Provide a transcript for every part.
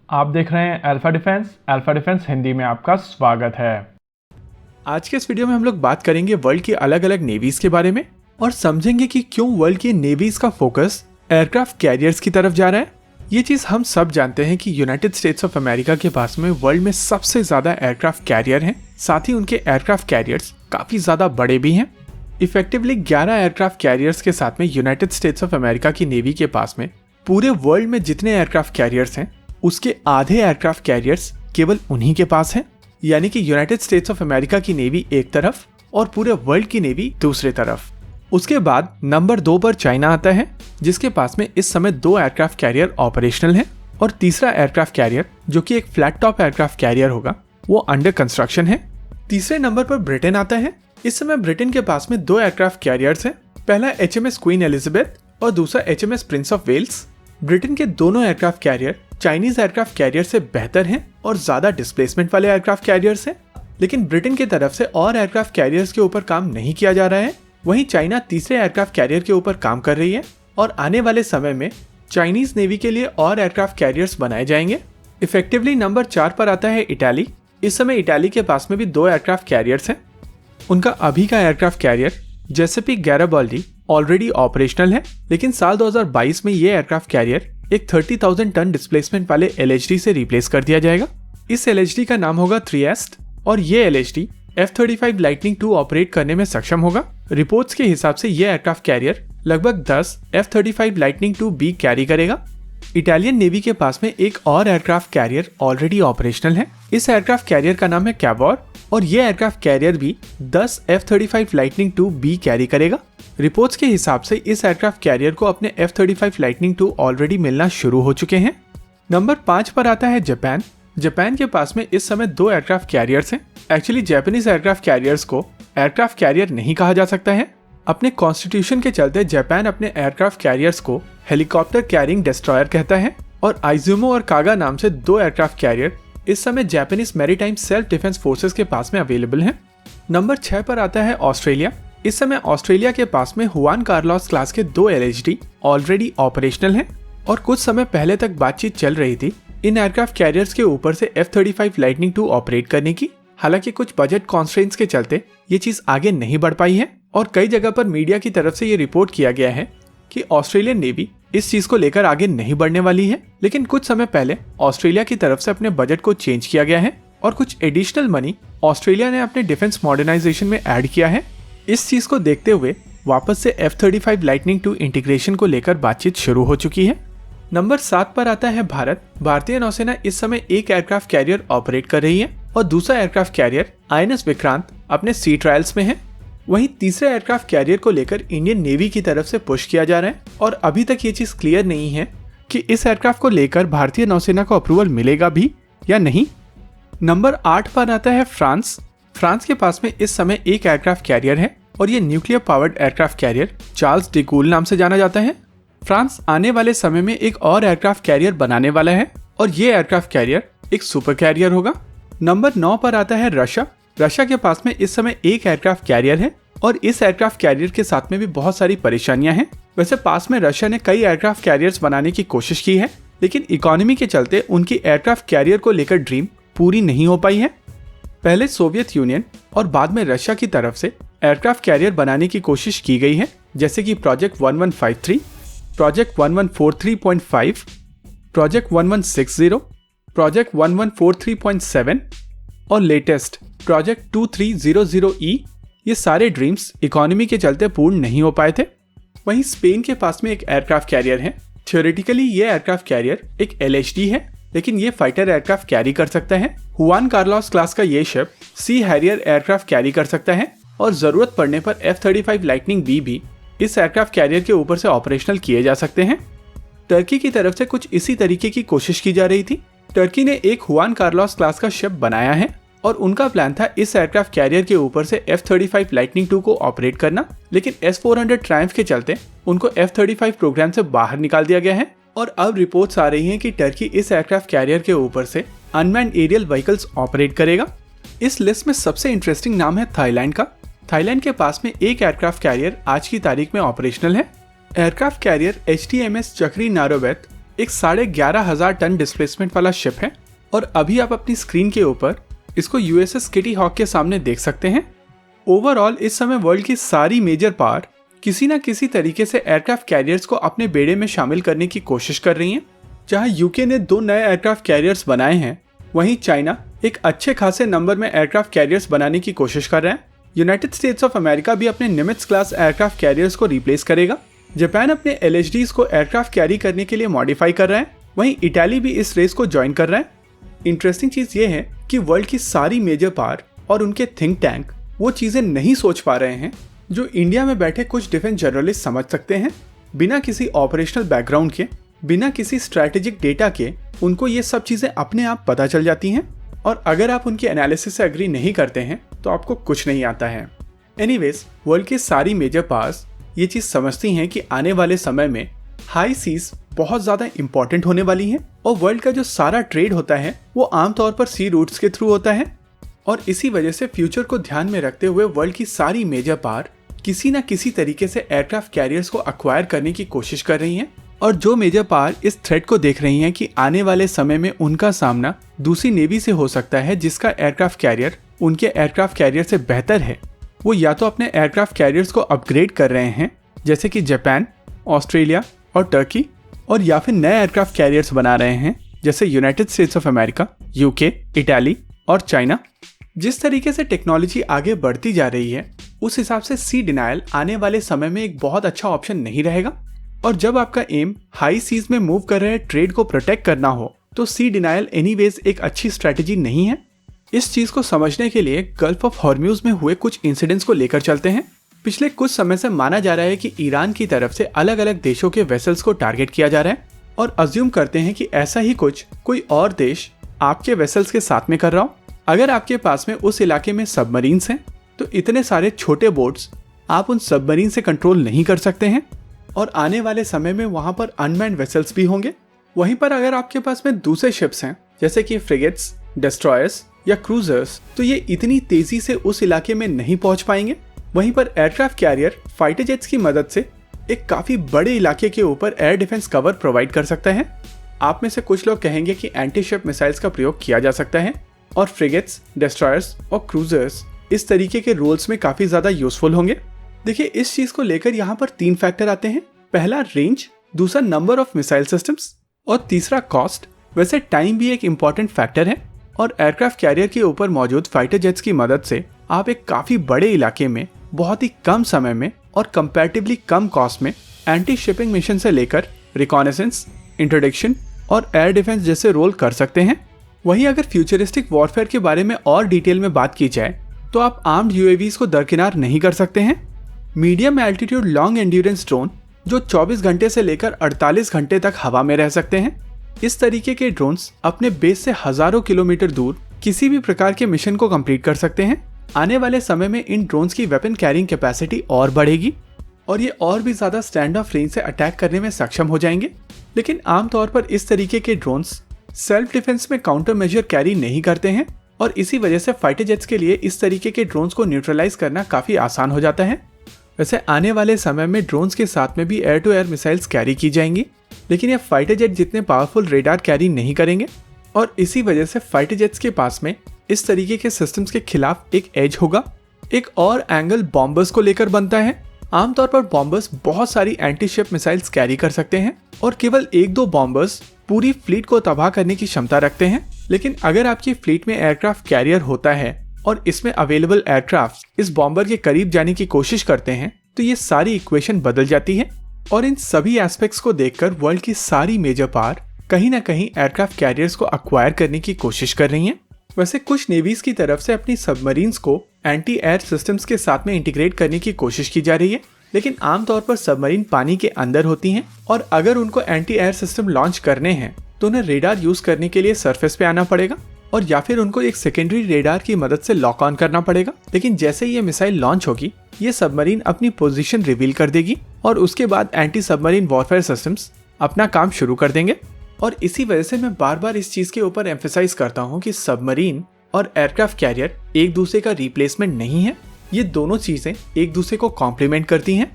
आप देख रहे हैं अल्फा डिफेंस हिंदी में आपका स्वागत है। आज के इस वीडियो में हम लोग बात करेंगे वर्ल्ड की अलग अलग नेवीज के बारे में और समझेंगे कि क्यों वर्ल्ड की नेवीज का फोकस एयरक्राफ्ट कैरियर्स की तरफ जा रहा है। ये चीज हम सब जानते हैं कि यूनाइटेड स्टेट्स ऑफ अमेरिका के पास में वर्ल्ड में सबसे ज्यादा एयरक्राफ्ट कैरियर हैं। साथ ही उनके एयरक्राफ्ट कैरियर्स काफी ज्यादा बड़े भी हैं। इफेक्टिवली 11 एयरक्राफ्ट कैरियर्स के साथ में यूनाइटेड स्टेट्स ऑफ अमेरिका की नेवी के पास में पूरे वर्ल्ड में जितने एयरक्राफ्ट कैरियर्स हैं उसके आधे एयरक्राफ्ट कैरियर्स केवल उन्हीं के पास हैं। यानी कि यूनाइटेड स्टेट्स ऑफ अमेरिका की नेवी एक तरफ और पूरे वर्ल्ड की नेवी दूसरे तरफ। उसके बाद नंबर 2 पर चाइना आता है, जिसके पास में इस समय 2 एयरक्राफ्ट कैरियर ऑपरेशनल है और तीसरा एयरक्राफ्ट कैरियर जो कि एक फ्लैट टॉप एयरक्राफ्ट कैरियर होगा वो अंडर कंस्ट्रक्शन है। तीसरे नंबर पर ब्रिटेन आता है। इस समय ब्रिटेन के पास में 2 एयरक्राफ्ट कैरियर्स हैं, पहला HMS क्वीन एलिजाबेथ और दूसरा HMS prince of Wales. Britain के दोनों aircraft carrier Chinese aircraft carrier से बेहतर हैं और ज्यादा डिस्प्लेसमेंट वाले एयरक्राफ्ट कैरियर्स हैं, लेकिन ब्रिटेन की तरफ से और एयरक्राफ्ट कैरियर्स के ऊपर काम नहीं किया जा रहा है। वहीं चाइना तीसरे एयरक्राफ्ट कैरियर के ऊपर काम कर रही है और आने वाले समय में चाइनीज नेवी के लिए और एयरक्राफ्ट कैरियर्स बनाए जाएंगे। इफेक्टिवली नंबर 4 पर आता है इटाली। इस समय इटाली के पास में भी 2 एयरक्राफ्ट कैरियर्स हैं। उनका अभी का एयरक्राफ्ट कैरियर जेसेपी गैराबाल्डी ऑलरेडी ऑपरेशनल है, लेकिन साल 2022 में ये एयरक्राफ्ट कैरियर एक 30,000 टन डिस्प्लेसमेंट वाले LHD से रिप्लेस कर दिया जाएगा। इस LHD का नाम होगा त्रिएस्ट और ये LHD F-35 लाइटनिंग 2 ऑपरेट करने में सक्षम होगा। रिपोर्ट्स के हिसाब से ये एयरक्राफ्ट कैरियर लगभग 10 F-35 लाइटनिंग 2B कैरी करेगा। इटालियन नेवी के पास में एक और एयरक्राफ्ट कैरियर ऑलरेडी ऑपरेशनल है। इस एयरक्राफ्ट कैरियर का नाम है कैवोर और ये एयरक्राफ्ट कैरियर भी 10 F-35 लाइटनिंग 2B कैरी करेगा। रिपोर्ट्स के हिसाब से इस एयरक्राफ्ट कैरियर को अपने F-35 लाइटनिंग 2 ऑलरेडी मिलना शुरू हो चुके हैं। नंबर 5 पर आता है जापान। जापान के पास में इस समय 2 एयरक्राफ्ट कैरियर्स हैं। एक्चुअली जापानीज एयरक्राफ्ट कैरियर्स को एयरक्राफ्ट कैरियर नहीं कहा जा सकता है। अपने कॉन्स्टिट्यूशन के चलते जापान अपने एयरक्राफ्ट कैरियर्स को हेलीकॉप्टर कैरिंग डिस्ट्रॉयर कहता है और आइजुमो और कागा नाम से 2 एयरक्राफ्ट कैरियर इस समय Japanese maritime self defence forces के पास में अवेलेबल हैं। नंबर 6 पर आता है ऑस्ट्रेलिया। इस समय ऑस्ट्रेलिया के पास में हुआन कार्लोस क्लास के 2 LHD ऑलरेडी ऑपरेशनल हैं और कुछ समय पहले तक बातचीत चल रही थी इन एयरक्राफ्ट कैरियर्स के ऊपर से F-35 लाइटनिंग 2 ऑपरेट करने की। हालांकि कुछ बजट कॉन्स्ट्रेंट्स के चलते ये चीज आगे नहीं बढ़ पाई है और कई जगह पर मीडिया की तरफ से ये रिपोर्ट किया गया है कि ऑस्ट्रेलियन नेवी इस चीज को लेकर आगे नहीं बढ़ने वाली है। लेकिन कुछ समय पहले ऑस्ट्रेलिया की तरफ से अपने बजट को चेंज किया गया है और कुछ एडिशनल मनी ऑस्ट्रेलिया ने अपने डिफेंस मॉडर्नाइजेशन में ऐड किया है। इस चीज को देखते हुए वापस से F-35 लाइटनिंग 2 इंटीग्रेशन को लेकर बातचीत शुरू हो चुकी है। नंबर 7 पर आता है भारत। भारतीय नौसेना इस समय एक एयरक्राफ्ट कैरियर ऑपरेट कर रही है और दूसरा एयरक्राफ्ट कैरियर INS विक्रांत अपने सी ट्रायल्स में है। वहीं तीसरे एयरक्राफ्ट कैरियर को लेकर इंडियन नेवी की तरफ से पुश किया जा रहा है और अभी तक ये चीज क्लियर नहीं है कि इस एयरक्राफ्ट को लेकर भारतीय नौसेना को अप्रूवल मिलेगा भी या नहीं। नंबर 8 पर आता है फ्रांस। फ्रांस के पास में इस समय एक एयरक्राफ्ट कैरियर है और ये nuclear powered aircraft carrier Charles de Gaulle नाम से जाना जाता है। फ्रांस आने वाले समय में एक और एयरक्राफ्ट कैरियर बनाने वाला है और ये एयरक्राफ्ट कैरियर एक सुपर कैरियर होगा। नंबर 9 पर आता है रशिया। रशिया के पास में इस समय एक एयरक्राफ्ट कैरियर है और इस एयरक्राफ्ट कैरियर के साथ में भी बहुत सारी परेशानियां हैं। वैसे पास में रशिया ने कई एयरक्राफ्ट कैरियर्स बनाने की कोशिश की है, लेकिन इकोनॉमी के चलते उनकी एयरक्राफ्ट कैरियर को लेकर ड्रीम पूरी नहीं हो पाई है। पहले सोवियत यूनियन और बाद में रशिया की तरफ से एयरक्राफ्ट कैरियर बनाने की कोशिश की गई है, जैसे कि प्रोजेक्ट 1153, प्रोजेक्ट 1143.5, प्रोजेक्ट 1160, प्रोजेक्ट 1143.7 और लेटेस्ट प्रोजेक्ट 2300E। ये सारे ड्रीम्स इकोनॉमी के चलते पूर्ण नहीं हो पाए थे। वहीं स्पेन के पास में एक एयरक्राफ्ट कैरियर है। थ्योरेटिकली ये एयरक्राफ्ट कैरियर एक LHD है, लेकिन ये फाइटर एयरक्राफ्ट कैरी कर सकता है। हुआन कार्लोस क्लास का ये शिप सी हैरियर एयरक्राफ्ट कैरी कर सकता है और जरूरत पड़ने पर F-35 लाइटनिंग B भी इस एयरक्राफ्ट कैरियर के ऊपर से ऑपरेशनल किए जा सकते हैं। टर्की की तरफ से कुछ इसी तरीके की कोशिश की जा रही थी। टर्की ने एक हुआन कार्लोस क्लास का शिप बनाया है और उनका प्लान था इस एयरक्राफ्ट कैरियर के ऊपर से F-35 लाइटनिंग 2 को ऑपरेट करना, लेकिन S-400 ट्रायम्फ के चलते उनको F-35 प्रोग्राम से बाहर निकाल दिया गया है और अब रिपोर्ट्स आ रही हैं कि टर्की इस एयरक्राफ्ट कैरियर के ऊपर से अनमैन्ड एरियल व्हीकल्स ऑपरेट करेगा। इस लिस्ट में सबसे इंटरेस्टिंग नाम है थाईलैंड का। थाईलैंड के पास में एक एयरक्राफ्ट कैरियर आज की तारीख में ऑपरेशनल है। एयरक्राफ्ट कैरियर HTMS चक्री नारोवेत एक 11,500 टन डिस्प्लेसमेंट वाला शिप है और अभी आप अपनी स्क्रीन के ऊपर इसको यूएसएस किटी हॉक के सामने देख सकते हैं। ओवरऑल इस समय वर्ल्ड की सारी मेजर पावर किसी न किसी तरीके से एयरक्राफ्ट कैरियर्स को अपने बेड़े में शामिल करने की कोशिश कर रही हैं। जहां यूके ने 2 नए एयरक्राफ्ट कैरियर्स बनाए हैं, वहीं चाइना एक अच्छे खासे नंबर में एयरक्राफ्ट कैरियर्स बनाने की कोशिश कर रहे हैं। यूनाइटेड स्टेट्स ऑफ अमेरिका भी अपने निमित्ज क्लास एयरक्राफ्ट कैरियर्स को रिप्लेस करेगा। जापान अपने LHDs को एयरक्राफ्ट कैरी करने के लिए मॉडिफाई कर रहा है, वहीं इटाली भी इस रेस को ज्वाइन कर रहा है। इंटरेस्टिंग चीज ये है कि वर्ल्ड की सारी मेजर पावर और उनके थिंक टैंक वो चीजें नहीं सोच पा रहे हैं जो इंडिया में बैठे कुछ डिफेंस जर्नलिस्ट समझ सकते हैं। बिना किसी ऑपरेशनल बैकग्राउंड के, बिना किसी स्ट्रैटेजिक डेटा के उनको ये सब चीजें अपने आप पता चल जाती हैं, और अगर आप उनके एनालिसिस से एग्री नहीं करते हैं तो आपको कुछ नहीं आता है। एनीवेज, वर्ल्ड की सारी मेजर पावर्स ये चीज समझती हैं कि आने वाले समय में हाई सीज बहुत ज्यादा इंपॉर्टेंट होने वाली हैं, और वर्ल्ड का जो सारा ट्रेड होता है वो आमतौर पर सी रूट्स के थ्रू होता है। और इसी वजह से फ्यूचर को ध्यान में रखते हुए वर्ल्ड की सारी मेजर पावर किसी न किसी तरीके से एयरक्राफ्ट कैरियर्स को अक्वायर करने की कोशिश कर रही हैं। और जो मेजर पावर इस थ्रेट को देख रही हैं कि आने वाले समय में उनका सामना दूसरी नेवी से हो सकता है जिसका एयरक्राफ्ट कैरियर उनके एयरक्राफ्ट कैरियर से बेहतर है, वो या तो अपने एयरक्राफ्ट कैरियर्स को अपग्रेड कर रहे हैं जैसे कि जापान, ऑस्ट्रेलिया और टर्की, और या फिर नए एयरक्राफ्ट कैरियर्स बना रहे हैं जैसे United states of America, UK, Italy और चाइना। जिस तरीके से टेक्नोलॉजी आगे बढ़ती जा रही है उस हिसाब से सी डिनायल आने वाले समय में एक बहुत अच्छा ऑप्शन नहीं रहेगा। और जब आपका एम हाई सीज में मूव कर रहे ट्रेड को प्रोटेक्ट करना हो तो सी डिनायल एनीवेज एक अच्छी स्ट्रेटेजी नहीं है। इस चीज को समझने के लिए गल्फ ऑफ हॉर्म्यूज में हुए कुछ इंसिडेंट्स को लेकर चलते हैं। पिछले कुछ समय से माना जा रहा है कि ईरान की तरफ से अलग अलग देशों के वेसल्स को टारगेट किया जा रहा है, और अज्यूम करते हैं कि ऐसा ही कुछ कोई और देश आपके वेसल्स के साथ में कर रहा हो। अगर आपके पास में उस इलाके में सबमरीन्स हैं तो इतने सारे छोटे बोट्स आप उन सबमरीन से कंट्रोल नहीं कर सकते हैं, और आने वाले समय में वहां पर अनमैन्ड वेसल्स भी होंगे। वहीं पर अगर आपके पास में दूसरे शिप्स हैं जैसे कि फ्रिगेट्स, डिस्ट्रॉयर्स या क्रूजर्स, तो ये इतनी तेजी से उस इलाके में नहीं पहुंच पाएंगे। वहीं पर एयरक्राफ्ट कैरियर फाइटर जेट्स की मदद से एक काफी बड़े इलाके के ऊपर एयर डिफेंस कवर प्रोवाइड कर सकता है। आप में से कुछ लोग कहेंगे कि एंटी शिप मिसाइल्स का प्रयोग किया जा सकता है, और फ्रिगेट्स, डिस्ट्रॉयर्स और क्रूजर्स इस तरीके के रोल्स में काफी ज्यादा यूजफुल होंगे। देखिए, इस चीज को लेकर यहाँ पर 3 फैक्टर आते हैं। पहला रेंज, दूसरा नंबर ऑफ मिसाइल सिस्टम्स और तीसरा कॉस्ट। वैसे टाइम भी एक इम्पॉर्टेंट फैक्टर है, और एयरक्राफ्ट कैरियर के ऊपर मौजूद फाइटर जेट्स की मदद से आप एक काफी बड़े इलाके में बहुत ही कम समय में और कंपैरेटिवली कम कॉस्ट में एंटी शिपिंग मिशन से लेकर रिकॉनेसेंस, इंटरडिक्शन और एयर डिफेंस जैसे रोल कर सकते हैं। वहीं अगर फ्यूचरिस्टिक वॉरफेयर के बारे में और डिटेल में बात की जाए तो आप आर्म्ड यूएवीज को दरकिनार नहीं कर सकते हैं। Medium altitude long endurance drone जो 24 घंटे से लेकर 48 घंटे तक हवा में रह सकते हैं, इस तरीके के ड्रोन्स अपने बेस से हजारों किलोमीटर दूर किसी भी प्रकार के मिशन को कंप्लीट कर सकते हैं। आने वाले समय में इन ड्रोन्स की वेपन कैरिंग कैपेसिटी और बढ़ेगी, और ये और भी ज्यादा स्टैंड ऑफ रेंज से अटैक करने में सक्षम हो जाएंगे। लेकिन आमतौर पर इस तरीके के ड्रोन्स सेल्फ डिफेंस में काउंटर मेजर कैरी नहीं करते हैं, और इसी वजह से फाइटर जेट्स के लिए इस तरीके के ड्रोन्स को न्यूट्रलाइज करना काफी आसान हो जाता है। वैसे आने वाले समय में ड्रोन्स के साथ में भी air to air missiles carry की जाएंगी, लेकिन ये फाइटर जेट जितने पावरफुल रेडार कैरी नहीं करेंगे, और इसी वजह से फाइटर जेट्स के पास में इस तरीके के सिस्टम्स के खिलाफ एक एज होगा। एक और एंगल बॉम्बर्स को लेकर बनता है। आमतौर पर बॉम्बर्स बहुत सारी एंटी शिप मिसाइल्स कैरी कर सकते हैं, और केवल 1-2 बॉम्बर्स पूरी फ्लीट को तबाह करने की क्षमता रखते हैं। लेकिन अगर आपकी फ्लीट में एयरक्राफ्ट कैरियर होता है और इसमें अवेलेबल एयरक्राफ्ट इस बॉम्बर के करीब जाने की कोशिश करते हैं, तो ये सारी इक्वेशन बदल जाती है। और इन सभी एस्पेक्ट्स को देखकर वर्ल्ड की सारी मेजर पावर कहीं ना कहीं एयरक्राफ्ट कैरियर्स को अक्वायर करने की कोशिश कर रही हैं। वैसे कुछ नेवीज की तरफ से अपनी सबमरीन्स को एंटी एयर सिस्टम्स के साथ में इंटीग्रेट करने की कोशिश की जा रही है, लेकिन आमतौर पर सबमरीन पानी के अंदर होती हैं, और अगर उनको एंटी एयर सिस्टम लॉन्च करने हैं तो उन्हें रेडार यूज करने के लिए सरफेस पे आना पड़ेगा, और या फिर उनको एक सेकेंडरी रेडार की मदद से लॉक ऑन करना पड़ेगा। लेकिन जैसे ही ये मिसाइल लॉन्च होगी, ये सबमरीन अपनी पोजीशन रिवील कर देगी, और उसके बाद एंटी सबमरीन वॉरफेयर सिस्टम्स अपना काम शुरू कर देंगे। और इसी वजह से मैं बार बार इस चीज के ऊपर एम्फेसाइज करता हूँ कि सबमरीन और एयरक्राफ्ट कैरियर एक दूसरे का रिप्लेसमेंट नहीं है। ये दोनों चीजें एक दूसरे को कॉम्प्लीमेंट करती हैं,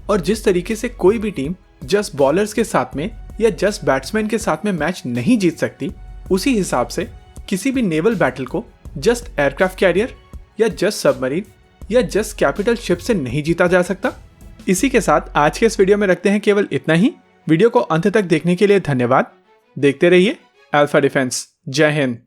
और जिस तरीके से कोई भी टीम जस्ट बॉलर्स के साथ में या जस्ट बैट्समैन के साथ में मैच नहीं जीत सकती, उसी हिसाब से किसी भी नेवल बैटल को जस्ट एयरक्राफ्ट कैरियर या जस्ट सबमरीन या जस्ट कैपिटल शिप से नहीं जीता जा सकता। इसी के साथ आज के इस वीडियो में रखते हैं केवल इतना ही। वीडियो को अंत तक देखने के लिए धन्यवाद। देखते रहिए अल्फा डिफेंस। जय हिंद।